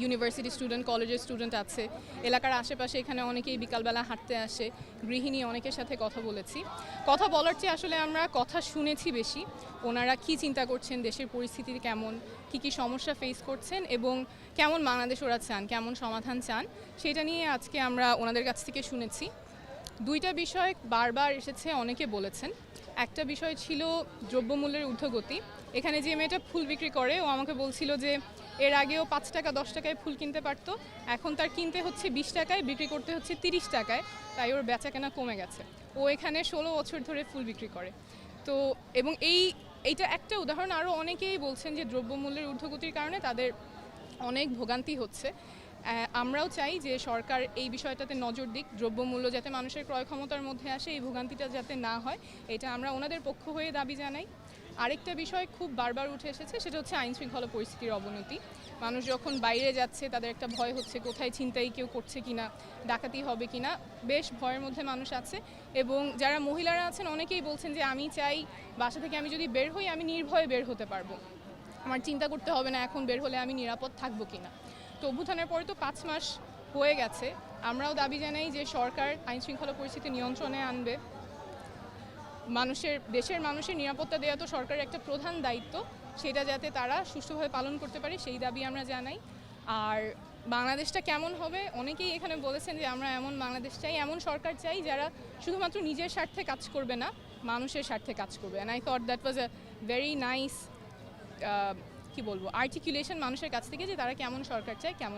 University student, কলেজের student আছে, এলাকার আশেপাশে এখানে অনেকেই বিকালবেলা হাঁটতে আসে, গৃহিণী অনেকের সাথে কথা বলেছি। কথা বলার চেয়ে আসলে আমরা কথা শুনেছি বেশি, ওনারা কী চিন্তা করছেন, দেশের পরিস্থিতি কেমন, কী সমস্যা ফেস করছেন এবং কেমন বাংলাদেশ ওরা চান, কেমন সমাধান চান, সেটা নিয়ে আজকে আমরা ওনাদের কাছ থেকে শুনেছি। দুইটা বিষয় বারবার এসেছে, অনেকে বলেছেন। একটা বিষয় ছিল দ্রব্যমূল্যের ঊর্ধ্বগতি। এখানে যে মেয়েটা ফুল বিক্রি করে ও আমাকে বলছিল যে এর আগেও 5 টাকা 10 টাকায় ফুল কিনতে পারতো, এখন তার কিনতে হচ্ছে 20 টাকায়, বিক্রি করতে হচ্ছে 30 টাকায়, তাই ওর বেচাকেনা কমে গেছে। ও এখানে 16 বছর ধরে ফুল বিক্রি করে। তো এবং এইটা একটা উদাহরণ, আরও অনেকেই বলছেন যে দ্রব্যমূল্যের ঊর্ধ্বগতির কারণে তাদের অনেক ভোগান্তি হচ্ছে। আমরাও চাই যে সরকার এই বিষয়টাতে নজর দিক, দ্রব্যমূল্য যাতে মানুষের ক্রয় ক্ষমতার মধ্যে আসে, এই ভোগান্তিটা যাতে না হয়, এটা আমরা ওনাদের পক্ষ হয়ে দাবি জানাই। আরেকটা বিষয় খুব বারবার উঠে এসেছে, সেটা হচ্ছে আইনশৃঙ্খলা পরিস্থিতির অবনতি। মানুষ যখন বাইরে যাচ্ছে তাদের একটা ভয় হচ্ছে, কোথায় ছিনতাই কেউ করছে কিনা, ডাকাতি হবে কিনা, বেশ ভয়ের মধ্যে মানুষ আছে। এবং যারা মহিলারা আছেন অনেকেই বলছেন যে আমি চাই বাসা থেকে আমি যদি বের হই আমি নির্ভয়ে বের হতে পারবো, আমার চিন্তা করতে হবে না এখন বের হলে আমি নিরাপদ থাকবো কিনা। তো অভ্যুত্থানের পরে তো 5 মাস হয়ে গেছে, আমরাও দাবি জানাই যে সরকার আইনশৃঙ্খলা পরিস্থিতি নিয়ন্ত্রণে আনবে। দেশের মানুষের নিরাপত্তা দেওয়া তো সরকারের একটা প্রধান দায়িত্ব, সেটা যাতে তারা সুষ্ঠুভাবে পালন করতে পারে সেই দাবি আমরা জানাই। আর বাংলাদেশটা কেমন হবে, অনেকেই এখানে বলেছেন যে আমরা এমন বাংলাদেশ চাই, এমন সরকার চাই যারা শুধুমাত্র নিজের স্বার্থে কাজ করবে না, মানুষের স্বার্থে কাজ করবে। And I thought that was a very nice articulation মানুষের কাছ থেকে, যে তারা কেমন সরকার চায়, কেমন